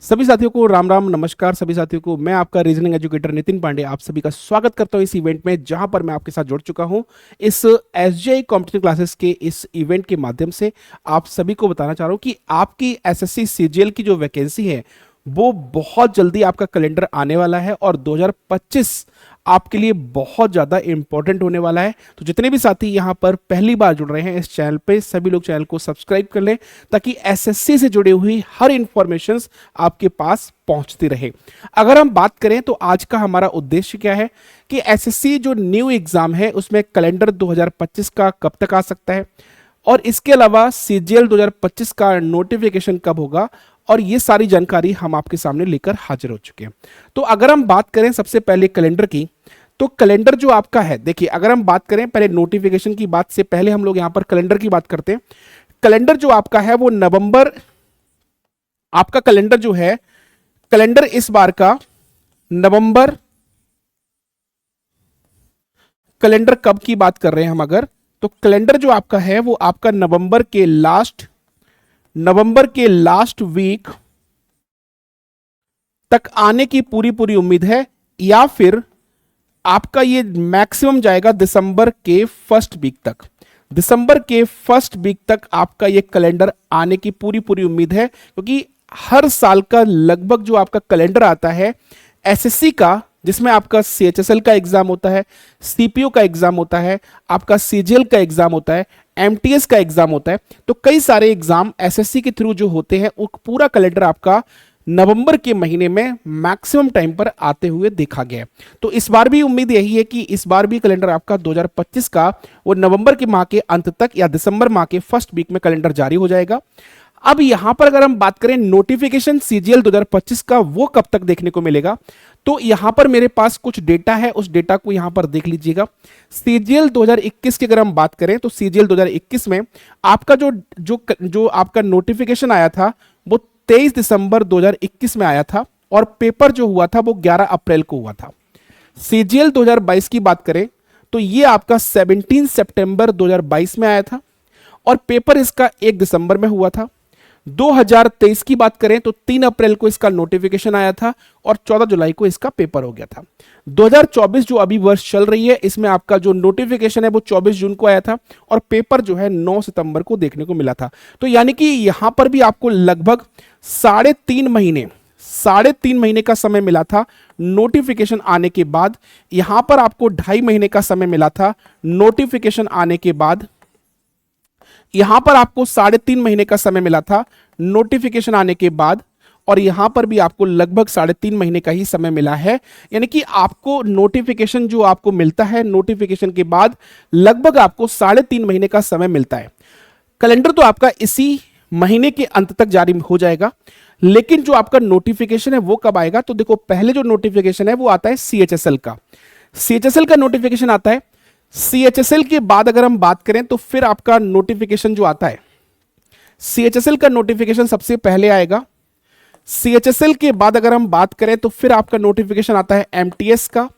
सभी साथियों को राम राम नमस्कार। सभी साथियों को मैं आपका रीजनिंग एजुकेटर नितिन पांडे आप सभी का स्वागत करता हूं इस इवेंट में, जहां पर मैं आपके साथ जुड़ चुका हूं इस एसजीआई कॉम्पिटिटिव क्लासेस के इस इवेंट के माध्यम से। आप सभी को बताना चाह रहा हूं कि आपकी एसएससी सीजीएल की जो वैकेंसी है वो बहुत जल्दी आपका कैलेंडर आने वाला है और 2025 आपके लिए बहुत ज़्यादा इंपॉर्टेंट होने वाला है। तो जितने भी साथी यहाँ पर पहली बार जुड़ रहे हैं इस चैनल पे, सभी लोग चैनल को सब्सक्राइब कर लें ताकि एसएससी से जुड़ी हुई हर इंफॉर्मेशंस आपके पास पहुंचती रहे। अगर हम बात करें तो आज का हमारा उद्देश्य क्या है कि एसएससी जो न्यू एग्जाम है उसमें कैलेंडर 2025 का कब तक आ सकता है, और इसके अलावा सीजीएल 2025 का नोटिफिकेशन कब होगा, और ये सारी जानकारी हम आपके सामने लेकर हाजिर हो चुके हैं। तो अगर हम बात करें सबसे पहले कैलेंडर की, तो कैलेंडर जो आपका है, देखिए अगर हम बात करें पहले नोटिफिकेशन की बात से पहले हम लोग यहां पर कैलेंडर की बात करते हैं। कैलेंडर जो आपका है वो नवंबर, आपका कैलेंडर जो है, कैलेंडर इस बार का नवंबर, कैलेंडर कब की बात कर रहे हैं हम, अगर तो कैलेंडर जो आपका है वो आपका नवंबर के लास्ट वीक तक आने की पूरी पूरी उम्मीद है, या फिर आपका ये मैक्सिमम जाएगा दिसंबर के फर्स्ट वीक तक। दिसंबर के फर्स्ट वीक तक आपका ये कैलेंडर आने की पूरी पूरी उम्मीद है, क्योंकि हर साल का लगभग जो आपका कैलेंडर आता है एसएससी का, जिसमें आपका सीएचएसएल का एग्जाम होता है, सीपीओ का एग्जाम होता है, आपका सीजीएल का एग्जाम होता है, एमटीएस का एग्जाम होता है, तो कई सारे एग्जाम एसएससी के थ्रू जो होते हैं वो पूरा कैलेंडर आपका नवंबर के महीने में मैक्सिमम टाइम पर आते हुए देखा गया है। तो इस बार भी उम्मीद यही है कि इस बार भी कैलेंडर आपका 2025 का वो नवंबर के माह के अंत तक या दिसंबर माह के फर्स्ट वीक में कैलेंडर जारी हो जाएगा। अब यहां पर अगर हम बात करें नोटिफिकेशन सीजीएल 2025 का वो कब तक देखने को मिलेगा, तो यहां पर मेरे पास कुछ डेटा है, उस डेटा को यहां पर देख लीजिएगा। सीजीएल 2021 की अगर हम बात करें तो सीजीएल 2021 में आपका जो जो जो आपका नोटिफिकेशन आया था वो 23 दिसंबर 2021 में आया था, और पेपर जो हुआ था वो 11 अप्रैल को हुआ था। सीजीएल 2022 की बात करें तो ये आपका 17 सितंबर 2022 में आया था, और पेपर इसका 1 दिसंबर में हुआ था। 2023 की बात करें तो 3 अप्रैल को इसका नोटिफिकेशन आया था और 14 जुलाई को इसका पेपर हो गया था। 2024 जो अभी वर्ष चल रही है इसमें आपका जो नोटिफिकेशन है वो 24 जून को आया था, और पेपर जो है 9 सितंबर को देखने को मिला था। तो यानी कि यहां पर भी आपको लगभग 3.5 महीने का समय मिला था नोटिफिकेशन आने के बाद। यहां पर आपको 2.5 महीने का समय मिला था नोटिफिकेशन आने के बाद। यहां पर आपको 3.5 महीने का समय मिला था नोटिफिकेशन आने के बाद, और यहां पर भी आपको लगभग 3.5 महीने का ही समय मिला है। यानी कि आपको नोटिफिकेशन जो आपको मिलता है नोटिफिकेशन के बाद लगभग आपको 3.5 महीने का समय मिलता है। कैलेंडर तो आपका इसी महीने के अंत तक जारी हो जाएगा, लेकिन जो आपका नोटिफिकेशन है वो कब आएगा, तो देखो पहले जो नोटिफिकेशन है वो आता है सीएचएसएल का। सीएचएसएल का नोटिफिकेशन आता है। सीएचएसएल के बाद अगर हम बात करें तो फिर आपका नोटिफिकेशन जो आता है, सीएचएसएल का नोटिफिकेशन सबसे पहले आएगा। सीएचएसएल के बाद अगर हम बात करें तो फिर आपका नोटिफिकेशन आता है एमटीएस का,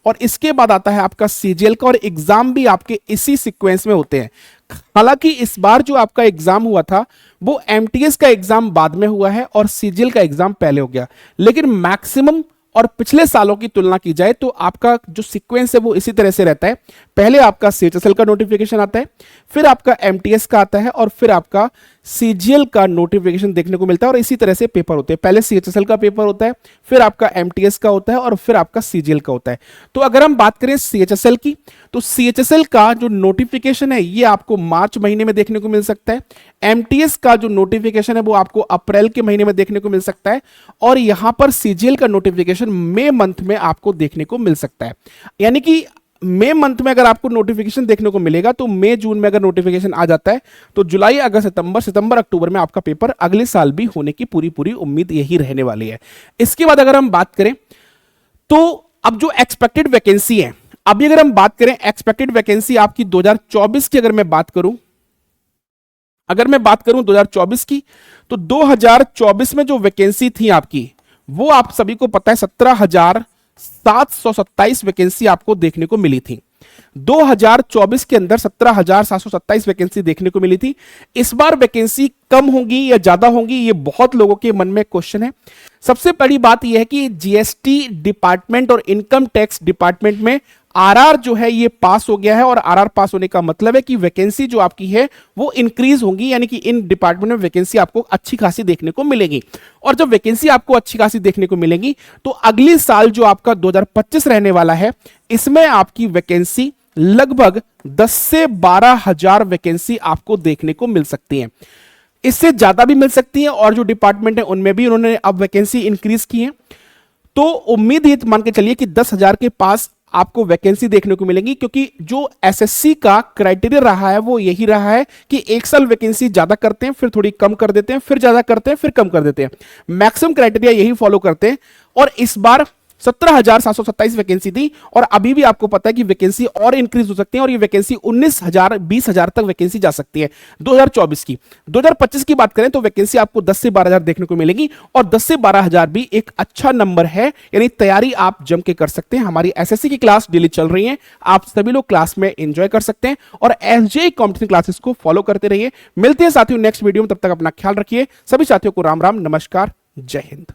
और इसके बाद आता है आपका सीजीएल का, और एग्जाम भी आपके इसी सीक्वेंस में होते हैं। हालांकि इस बार जो आपका एग्जाम हुआ था वो एमटीएस का एग्जाम बाद में हुआ है और सीजीएल का एग्जाम पहले हो गया, लेकिन मैक्सिमम और पिछले सालों की तुलना की जाए तो आपका जो सीक्वेंस है वो इसी तरह से रहता है। पहले आपका सीएचएसएल का नोटिफिकेशन आता है, फिर आपका एमटीएस का आता है, और फिर आपका सीजीएल का नोटिफिकेशन देखने को मिलता है, और इसी तरह से पेपर होते हैं। पहले सीएचएसएल का पेपर होता है, फिर आपका एमटीएस का होता है, और फिर आपका सीजीएल का होता है। तो अगर हम बात करें सीएचएसएल की, तो सीएचएसएल का जो नोटिफिकेशन है ये आपको मार्च महीने में देखने को मिल सकता है। एमटीएस का जो नोटिफिकेशन है वो आपको अप्रैल के महीने में देखने को मिल सकता है, और यहां पर सीजीएल का नोटिफिकेशन मई मंथ में आपको देखने को मिल सकता है। यानी कि मई मंथ में अगर आपको नोटिफिकेशन देखने को मिलेगा तो मई जून में अगर नोटिफिकेशन आ जाता है तो जुलाई अगस्त सितंबर अक्टूबर में आपका पेपर अगले साल भी होने की पूरी पूरी उम्मीद यही रहने वाली है। इसके बाद अगर हम बात करें तो अब जो एक्सपेक्टेड वैकेंसी है, अभी अगर हम बात करें एक्सपेक्टेड वैकेंसी आपकी 2024 की, अगर मैं बात करूं 2024 की, तो 2024 में जो वैकेंसी थी आपकी वो आप सभी को पता है 17,727 वैकेंसी आपको देखने को मिली थी। 2024 के अंदर 17,727 वैकेंसी देखने को मिली थी। इस बार वैकेंसी कम होंगी या ज्यादा होंगी, ये बहुत लोगों के मन में क्वेश्चन है। सबसे बड़ी बात यह है कि जीएसटी डिपार्टमेंट और इनकम टैक्स डिपार्टमेंट में आरआर जो है ये पास हो गया है, और आरआर पास होने का मतलब है कि वैकेंसी जो आपकी है वो इंक्रीज होगी, यानी कि इन डिपार्टमेंट में वैकेंसी आपको अच्छी खासी देखने को मिलेगी। और जब वैकेंसी आपको अच्छी खासी देखने को मिलेगी तो अगले साल जो आपका 2025 रहने वाला है, इसमें आपकी वैकेंसी लगभग 10 से 12 हजार वैकेंसी आपको देखने को मिल सकती है। इससे ज्यादा भी मिल सकती है, और जो डिपार्टमेंट है उनमें भी उन्होंने अब वैकेंसी इंक्रीज की है। तो उम्मीद ये मान के चलिए कि 10,000 के पास आपको वैकेंसी देखने को मिलेगी, क्योंकि जो एसएससी का क्राइटेरिया रहा है वो यही रहा है कि एक साल वैकेंसी ज्यादा करते हैं, फिर थोड़ी कम कर देते हैं, फिर ज्यादा करते हैं, फिर कम कर देते हैं। मैक्सिमम क्राइटेरिया यही फॉलो करते हैं। और इस बार 17,727 वैकेंसी थी, और अभी भी आपको पता है कि वैकेंसी और इंक्रीज हो सकती है, और ये वैकेंसी 19,000 20,000 तक वैकेंसी जा सकती है 2024 की। 2025 की बात करें तो वैकेंसी आपको 10 से 12,000 देखने को मिलेगी, और 10 से 12,000 भी एक अच्छा नंबर है, यानी तैयारी आप जम के कर सकते हैं। हमारी एसएससी की क्लास डेली चल रही है, आप सभी लोग क्लास में एंजॉय कर सकते हैं, और एसजेई कॉम्पिटिशन क्लासेस को फॉलो करते रहिए। मिलते हैं साथियों नेक्स्ट वीडियो में, तब तक अपना ख्याल रखिए। सभी साथियों को राम राम, नमस्कार, जय हिंद।